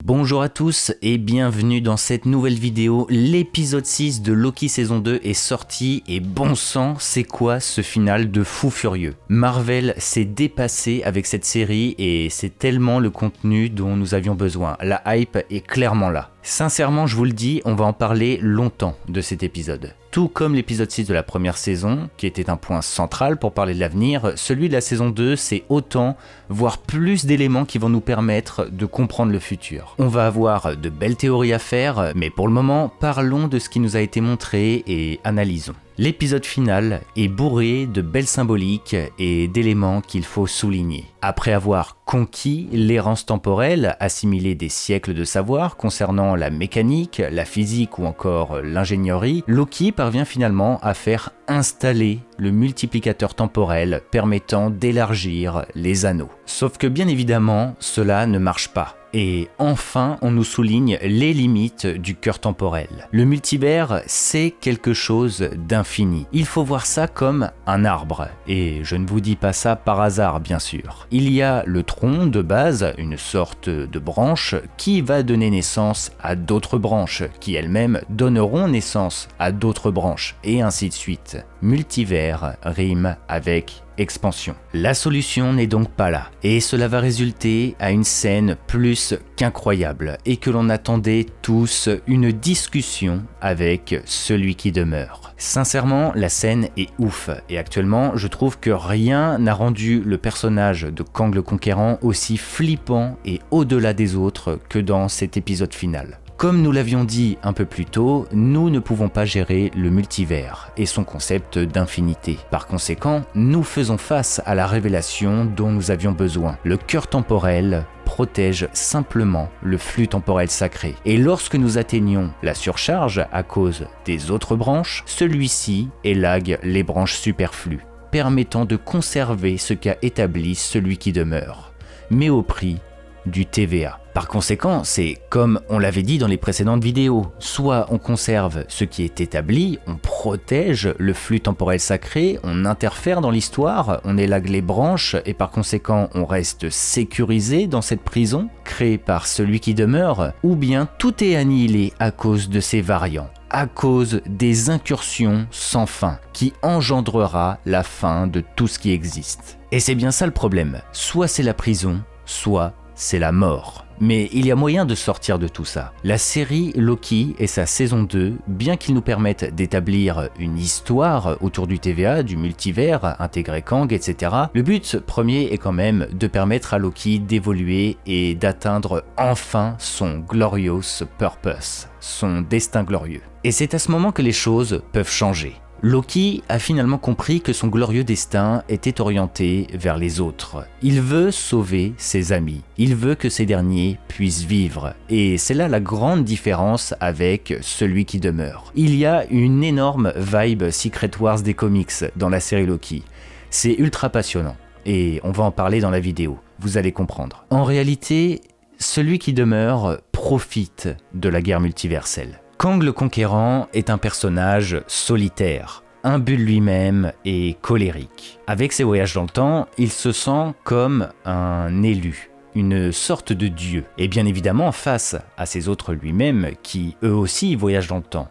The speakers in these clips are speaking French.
Bonjour à tous et bienvenue dans cette nouvelle vidéo. L'épisode 6 de Loki saison 2 est sorti et bon sang, c'est quoi ce final de fou furieux? Marvel s'est dépassé avec cette série et c'est tellement le contenu dont nous avions besoin. La hype est clairement là. Sincèrement, je vous le dis, on va en parler longtemps de cet épisode. Tout comme l'épisode 6 de la première saison, qui était un point central pour parler de l'avenir, celui de la saison 2, c'est autant, voire plus d'éléments qui vont nous permettre de comprendre le futur. On va avoir de belles théories à faire, mais pour le moment, parlons de ce qui nous a été montré et analysons. L'épisode final est bourré de belles symboliques et d'éléments qu'il faut souligner. Après avoir conquis l'errance temporelle, assimilé des siècles de savoir concernant la mécanique, la physique ou encore l'ingénierie, Loki parvient finalement à faire installer le multiplicateur temporel permettant d'élargir les anneaux. Sauf que bien évidemment, cela ne marche pas. Et enfin, on nous souligne les limites du cœur temporel. Le multivers, c'est quelque chose d'infini. Il faut voir ça comme un arbre. Et je ne vous dis pas ça par hasard, bien sûr. Il y a le tronc de base, une sorte de branche, qui va donner naissance à d'autres branches, qui elles-mêmes donneront naissance à d'autres branches, et ainsi de suite. Multivers rime avec expansion. La solution n'est donc pas là, et cela va résulter à une scène plus qu'incroyable, et que l'on attendait tous une discussion avec celui qui demeure. Sincèrement, la scène est ouf, et actuellement, je trouve que rien n'a rendu le personnage de Kang le Conquérant aussi flippant et au-delà des autres que dans cet épisode final. Comme nous l'avions dit un peu plus tôt, nous ne pouvons pas gérer le multivers et son concept d'infinité. Par conséquent, nous faisons face à la révélation dont nous avions besoin. Le cœur temporel protège simplement le flux temporel sacré. Et lorsque nous atteignons la surcharge à cause des autres branches, celui-ci élague les branches superflues, permettant de conserver ce qu'a établi celui qui demeure, mais au prix du TVA. Par conséquent, c'est comme on l'avait dit dans les précédentes vidéos, soit on conserve ce qui est établi, on protège le flux temporel sacré, on interfère dans l'histoire, on élague les branches et par conséquent on reste sécurisé dans cette prison créée par celui qui demeure, ou bien tout est annihilé à cause de ces variants, à cause des incursions sans fin qui engendrera la fin de tout ce qui existe. Et c'est bien ça le problème, soit c'est la prison, soit c'est la mort. Mais il y a moyen de sortir de tout ça. La série Loki et sa saison 2, bien qu'ils nous permettent d'établir une histoire autour du TVA, du multivers, intégrer Kang, etc., le but premier est quand même de permettre à Loki d'évoluer et d'atteindre enfin son glorious purpose, son destin glorieux. Et c'est à ce moment que les choses peuvent changer. Loki a finalement compris que son glorieux destin était orienté vers les autres. Il veut sauver ses amis, il veut que ces derniers puissent vivre, et c'est là la grande différence avec celui qui demeure. Il y a une énorme vibe Secret Wars des comics dans la série Loki. C'est ultra passionnant, et on va en parler dans la vidéo, vous allez comprendre. En réalité, celui qui demeure profite de la guerre multiverselle. Kang le Conquérant est un personnage solitaire, imbu de lui-même et colérique. Avec ses voyages dans le temps, il se sent comme un élu, une sorte de dieu. Et bien évidemment, face à ces autres lui-même, qui eux aussi voyagent dans le temps,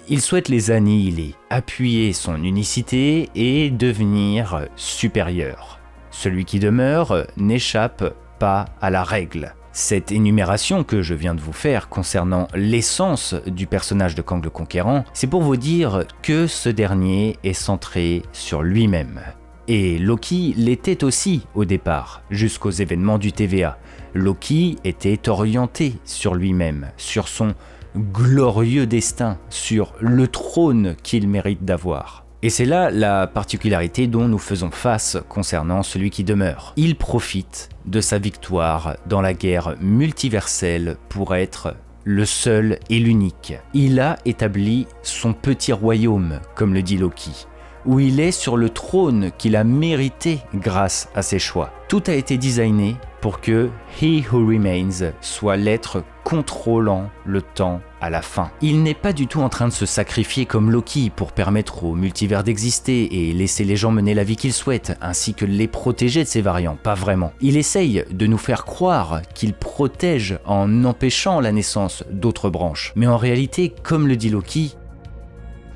il souhaite les annihiler, appuyer son unicité et devenir supérieur. Celui qui demeure n'échappe pas à la règle. Cette énumération que je viens de vous faire concernant l'essence du personnage de Kang le Conquérant, c'est pour vous dire que ce dernier est centré sur lui-même. Et Loki l'était aussi au départ, jusqu'aux événements du TVA. Loki était orienté sur lui-même, sur son glorieux destin, sur le trône qu'il mérite d'avoir. Et c'est là la particularité dont nous faisons face concernant celui qui demeure. Il profite de sa victoire dans la guerre multiverselle pour être le seul et l'unique. Il a établi son petit royaume, comme le dit Loki, où il est sur le trône qu'il a mérité grâce à ses choix. Tout a été designé pour que He Who Remains soit l'être contrôlant le temps à la fin. Il n'est pas du tout en train de se sacrifier comme Loki pour permettre au multivers d'exister et laisser les gens mener la vie qu'ils souhaitent, ainsi que les protéger de ces variants, pas vraiment. Il essaye de nous faire croire qu'il protège en empêchant la naissance d'autres branches. Mais en réalité, comme le dit Loki,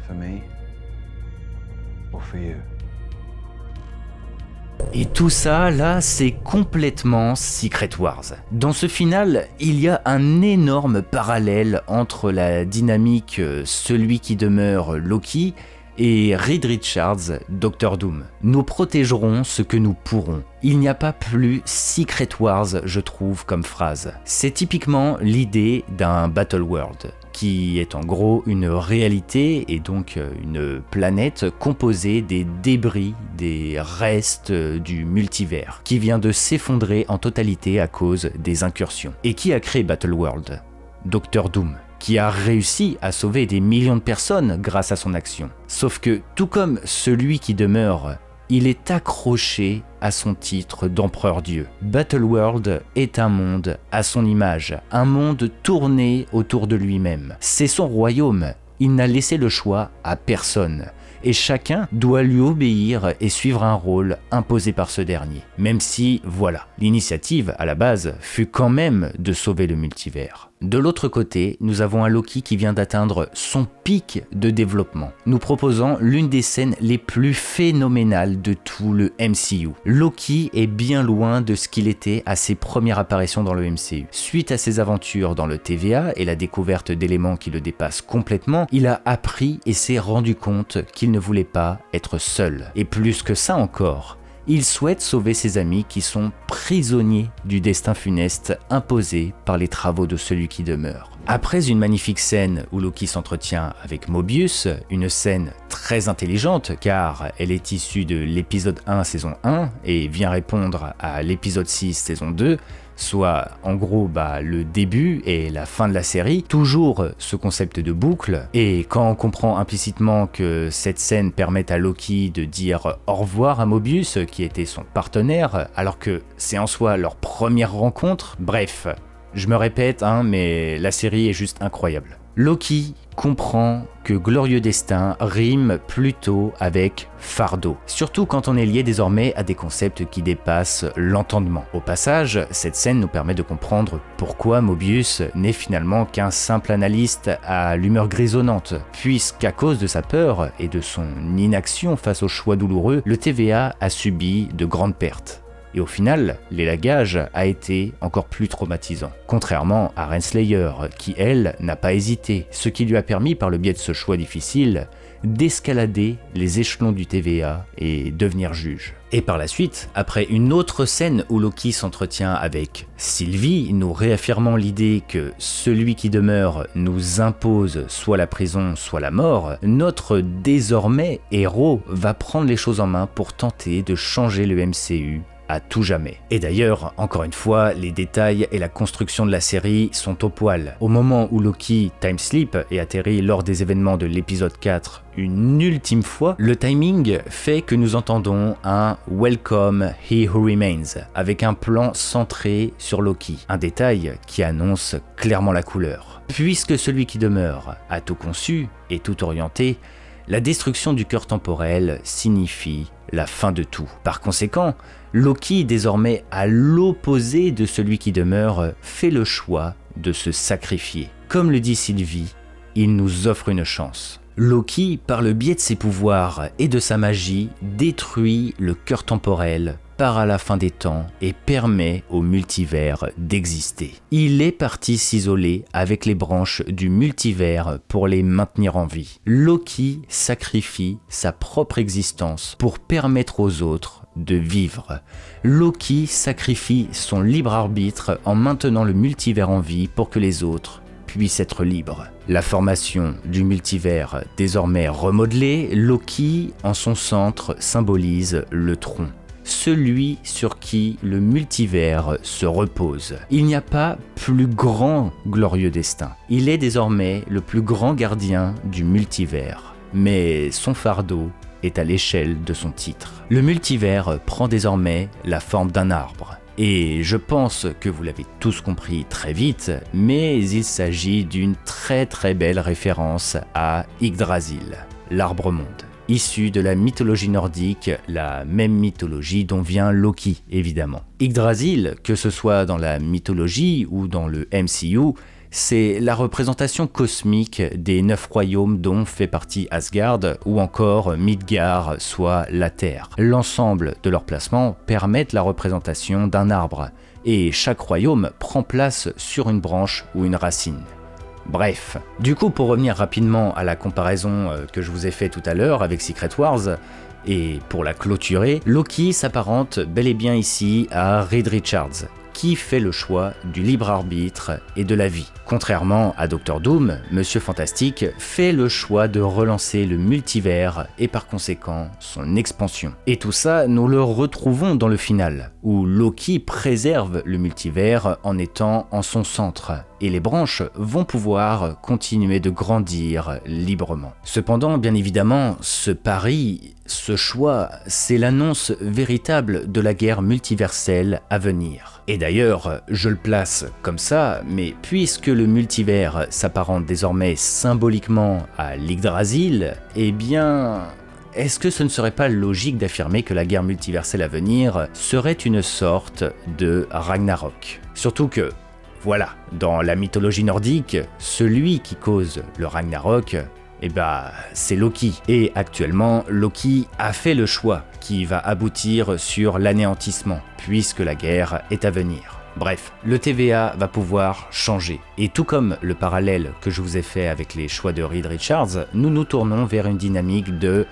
For me or for you? et tout ça, là, c'est complètement Secret Wars. Dans ce final, il y a un énorme parallèle entre la dynamique celui qui demeure Loki et Reed Richards, Doctor Doom. Nous protégerons ce que nous pourrons. Il n'y a pas plus Secret Wars, je trouve, comme phrase. C'est typiquement l'idée d'un Battle World, qui est en gros une réalité et donc une planète composée des débris, des restes du multivers, qui vient de s'effondrer en totalité à cause des incursions. Et qui a créé Battle World? Doctor Doom, qui a réussi à sauver des millions de personnes grâce à son action. Sauf que, tout comme celui qui demeure, il est accroché à son titre d'empereur dieu. Battleworld est un monde à son image, un monde tourné autour de lui-même. C'est son royaume, il n'a laissé le choix à personne. Et chacun doit lui obéir et suivre un rôle imposé par ce dernier. Même si, voilà, l'initiative, à la base, fut quand même de sauver le multivers. De l'autre côté, nous avons un Loki qui vient d'atteindre son pic de développement, nous proposant l'une des scènes les plus phénoménales de tout le MCU. Loki est bien loin de ce qu'il était à ses premières apparitions dans le MCU. Suite à ses aventures dans le TVA et la découverte d'éléments qui le dépassent complètement, il a appris et s'est rendu compte qu'il ne voulait pas être seul. Et plus que ça encore, il souhaite sauver ses amis qui sont prisonniers du destin funeste imposé par les travaux de celui qui demeure. Après une magnifique scène où Loki s'entretient avec Mobius, une scène très intelligente car elle est issue de l'épisode 1 saison 1 et vient répondre à l'épisode 6 saison 2, soit en gros le début et la fin de la série, toujours ce concept de boucle, et quand on comprend implicitement que cette scène permet à Loki de dire au revoir à Mobius qui était son partenaire, alors que c'est en soi leur première rencontre, bref, je me répète, mais la série est juste incroyable. Loki comprend que glorieux destin rime plutôt avec fardeau, surtout quand on est lié désormais à des concepts qui dépassent l'entendement. Au passage, cette scène nous permet de comprendre pourquoi Mobius n'est finalement qu'un simple analyste à l'humeur grisonnante, puisqu'à cause de sa peur et de son inaction face aux choix douloureux, le TVA a subi de grandes pertes. Et au final, l'élagage a été encore plus traumatisant. Contrairement à Renslayer, qui elle n'a pas hésité, ce qui lui a permis par le biais de ce choix difficile, d'escalader les échelons du TVA et devenir juge. Et par la suite, après une autre scène où Loki s'entretient avec Sylvie, nous réaffirmant l'idée que celui qui demeure nous impose soit la prison, soit la mort, notre désormais héros va prendre les choses en main pour tenter de changer le MCU à tout jamais. Et d'ailleurs, encore une fois, les détails et la construction de la série sont au poil. Au moment où Loki time sleep et atterrit lors des événements de l'épisode 4 une ultime fois, le timing fait que nous entendons un « Welcome He Who Remains » avec un plan centré sur Loki, un détail qui annonce clairement la couleur. Puisque celui qui demeure a tout conçu et tout orienté, la destruction du cœur temporel signifie la fin de tout. Par conséquent, Loki, désormais à l'opposé de celui qui demeure, fait le choix de se sacrifier. Comme le dit Sylvie, il nous offre une chance. Loki, par le biais de ses pouvoirs et de sa magie, détruit le cœur temporel, part à la fin des temps et permet au multivers d'exister. Il est parti s'isoler avec les branches du multivers pour les maintenir en vie. Loki sacrifie sa propre existence pour permettre aux autres de vivre. Loki sacrifie son libre arbitre en maintenant le multivers en vie pour que les autres puissent être libres. La formation du multivers désormais remodelée, Loki en son centre symbolise le tronc, celui sur qui le multivers se repose. Il n'y a pas plus grand glorieux destin. Il est désormais le plus grand gardien du multivers. Mais son fardeau est à l'échelle de son titre. Le multivers prend désormais la forme d'un arbre. Et je pense que vous l'avez tous compris très vite, mais il s'agit d'une très belle référence à Yggdrasil, l'arbre-monde, issu de la mythologie nordique, la même mythologie dont vient Loki évidemment. Yggdrasil, que ce soit dans la mythologie ou dans le MCU, c'est la représentation cosmique des 9 royaumes dont fait partie Asgard ou encore Midgard, soit la Terre. L'ensemble de leurs placements permettent la représentation d'un arbre, et chaque royaume prend place sur une branche ou une racine. Bref, du coup pour revenir rapidement à la comparaison que je vous ai fait tout à l'heure avec Secret Wars, et pour la clôturer, Loki s'apparente bel et bien ici à Reed Richards, qui fait le choix du libre arbitre et de la vie. Contrairement à Doctor Doom, Monsieur Fantastique fait le choix de relancer le multivers et par conséquent son expansion. Et tout ça, nous le retrouvons dans le final, où Loki préserve le multivers en étant en son centre, et les branches vont pouvoir continuer de grandir librement. Cependant, bien évidemment, ce pari, ce choix, c'est l'annonce véritable de la guerre multiverselle à venir. Et d'ailleurs, je le place comme ça, mais puisque le multivers s'apparente désormais symboliquement à l'Yggdrasil, eh bien, est-ce que ce ne serait pas logique d'affirmer que la guerre multiverselle à venir serait une sorte de Ragnarok? Surtout que, voilà, dans la mythologie nordique, celui qui cause le Ragnarok, eh ben, c'est Loki. Et actuellement, Loki a fait le choix qui va aboutir sur l'anéantissement, puisque la guerre est à venir. Bref, le TVA va pouvoir changer. Et tout comme le parallèle que je vous ai fait avec les choix de Reed Richards, nous nous tournons vers une dynamique de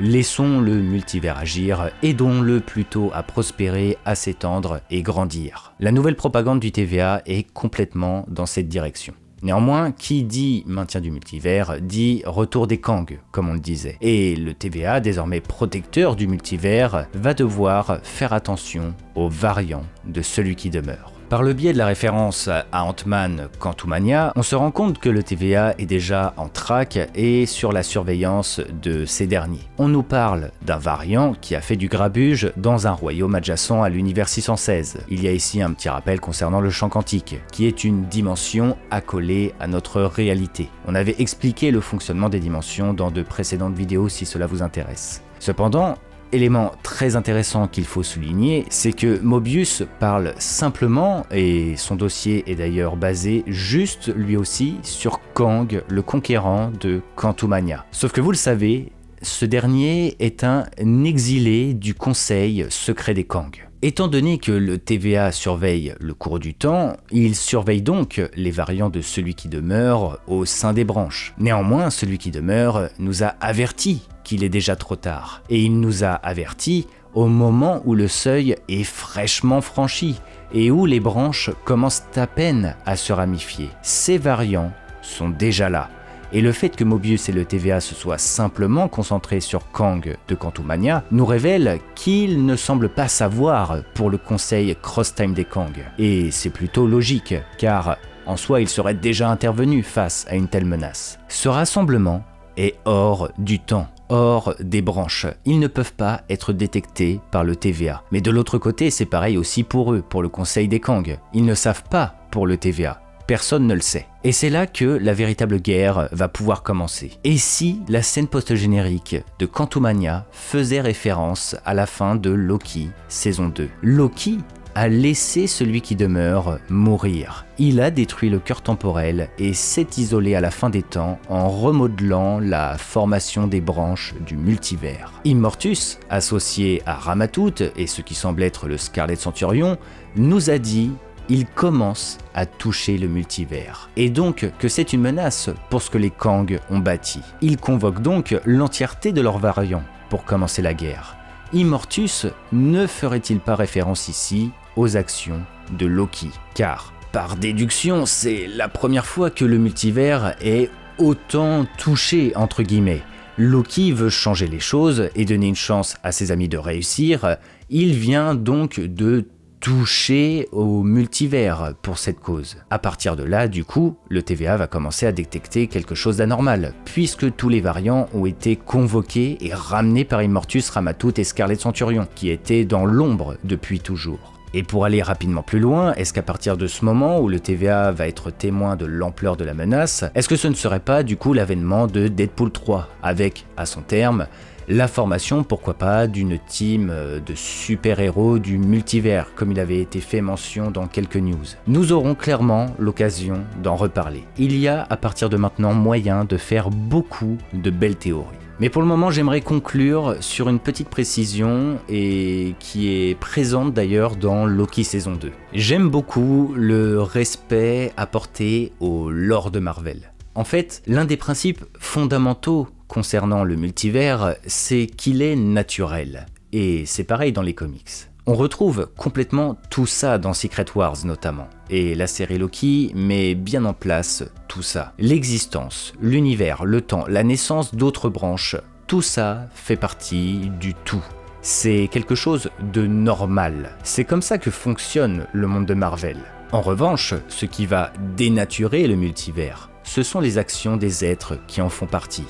laissons le multivers agir, aidons-le plutôt à prospérer, à s'étendre et grandir. La nouvelle propagande du TVA est complètement dans cette direction. Néanmoins, qui dit maintien du multivers dit retour des Kang, comme on le disait. Et le TVA, désormais protecteur du multivers, va devoir faire attention aux variants de celui qui demeure. Par le biais de la référence à Ant-Man Quantumania, on se rend compte que le TVA est déjà en traque et sur la surveillance de ces derniers. On nous parle d'un variant qui a fait du grabuge dans un royaume adjacent à l'univers 616. Il y a ici un petit rappel concernant le champ quantique, qui est une dimension accolée à notre réalité. On avait expliqué le fonctionnement des dimensions dans de précédentes vidéos si cela vous intéresse. Cependant, élément très intéressant qu'il faut souligner, c'est que Mobius parle simplement, et son dossier est d'ailleurs basé juste lui aussi sur Kang, le conquérant de Quantumania. Sauf que vous le savez, ce dernier est un exilé du conseil secret des Kang. Étant donné que le TVA surveille le cours du temps, il surveille donc les variants de celui qui demeure au sein des branches. Néanmoins, celui qui demeure nous a avertis qu'il est déjà trop tard. Et il nous a avertis au moment où le seuil est fraîchement franchi et où les branches commencent à peine à se ramifier. Ces variants sont déjà là. Et le fait que Mobius et le TVA se soient simplement concentrés sur Kang de Quantumania nous révèle qu'il ne semble pas savoir pour le conseil Cross-Time des Kang. Et c'est plutôt logique, car en soi il serait déjà intervenu face à une telle menace. Ce rassemblement est hors du temps, hors des branches. Ils ne peuvent pas être détectés par le TVA. Mais de l'autre côté, c'est pareil aussi pour eux, pour le conseil des Kang. Ils ne savent pas pour le TVA. Personne ne le sait. Et c'est là que la véritable guerre va pouvoir commencer. Et si la scène post-générique de Quantumania faisait référence à la fin de Loki, saison 2. Loki a laissé celui qui demeure mourir. Il a détruit le cœur temporel et s'est isolé à la fin des temps en remodelant la formation des branches du multivers. Immortus, associé à Ramatout et ce qui semble être le Scarlet Centurion, nous a dit il commence à toucher le multivers. Et donc que c'est une menace pour ce que les Kang ont bâti. Il convoque donc l'entièreté de leurs variants pour commencer la guerre. Immortus ne ferait-il pas référence ici aux actions de Loki? Car, par déduction, c'est la première fois que le multivers est autant touché, entre guillemets. Loki veut changer les choses et donner une chance à ses amis de réussir. Il vient donc de toucher au multivers pour cette cause. À partir de là, du coup, le TVA va commencer à détecter quelque chose d'anormal, puisque tous les variants ont été convoqués et ramenés par Immortus, Ramatout et Scarlet Centurion, qui étaient dans l'ombre depuis toujours. Et pour aller rapidement plus loin, est-ce qu'à partir de ce moment où le TVA va être témoin de l'ampleur de la menace, est-ce que ce ne serait pas du coup l'avènement de Deadpool 3, avec, à son terme, la formation, pourquoi pas, d'une team de super-héros du multivers, comme il avait été fait mention dans quelques news. Nous aurons clairement l'occasion d'en reparler. Il y a à partir de maintenant moyen de faire beaucoup de belles théories. Mais pour le moment, j'aimerais conclure sur une petite précision et qui est présente d'ailleurs dans Loki saison 2. J'aime beaucoup le respect apporté au lore de Marvel. En fait, l'un des principes fondamentaux concernant le multivers, c'est qu'il est naturel. Et c'est pareil dans les comics. On retrouve complètement tout ça dans Secret Wars notamment, et la série Loki met bien en place tout ça. L'existence, l'univers, le temps, la naissance d'autres branches, tout ça fait partie du tout. C'est quelque chose de normal. C'est comme ça que fonctionne le monde de Marvel. En revanche, ce qui va dénaturer le multivers, ce sont les actions des êtres qui en font partie.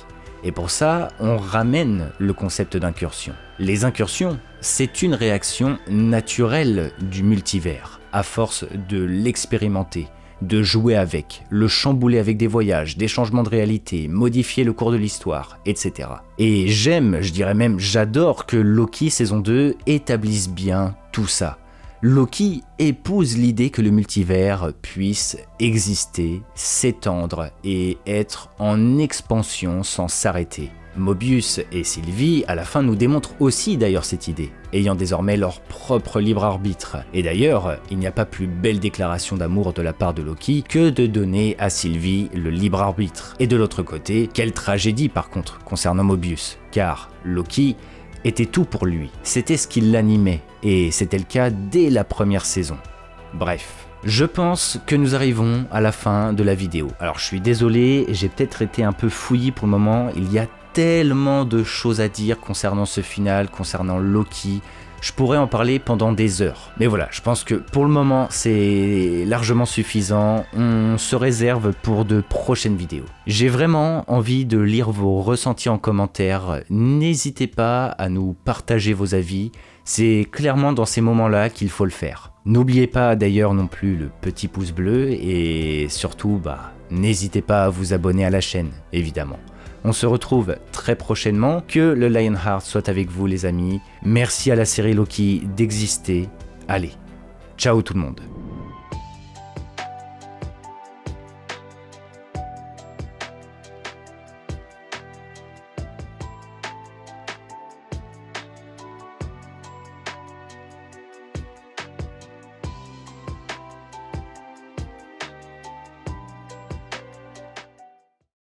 Et pour ça, on ramène le concept d'incursion. Les incursions, c'est une réaction naturelle du multivers, à force de l'expérimenter, de jouer avec, le chambouler avec des voyages, des changements de réalité, modifier le cours de l'histoire, etc. Et j'aime, je dirais même j'adore que Loki saison 2 établisse bien tout ça. Loki épouse l'idée que le multivers puisse exister, s'étendre et être en expansion sans s'arrêter. Mobius et Sylvie, à la fin, nous démontrent aussi d'ailleurs cette idée, ayant désormais leur propre libre arbitre. Et d'ailleurs, il n'y a pas plus belle déclaration d'amour de la part de Loki que de donner à Sylvie le libre arbitre. Et de l'autre côté, quelle tragédie par contre concernant Mobius, car Loki était tout pour lui, c'était ce qui l'animait, et c'était le cas dès la première saison. Bref, je pense que nous arrivons à la fin de la vidéo. Alors je suis désolé, j'ai peut-être été un peu fouillis pour le moment, il y a tellement de choses à dire concernant ce final, concernant Loki. Je pourrais en parler pendant des heures. Mais voilà, je pense que pour le moment, c'est largement suffisant. On se réserve pour de prochaines vidéos. J'ai vraiment envie de lire vos ressentis en commentaire. N'hésitez pas à nous partager vos avis. C'est clairement dans ces moments-là qu'il faut le faire. N'oubliez pas d'ailleurs non plus le petit pouce bleu et surtout, n'hésitez pas à vous abonner à la chaîne, évidemment. On se retrouve très prochainement, que le Lionheart soit avec vous les amis. Merci à la série Loki d'exister. Allez, ciao tout le monde.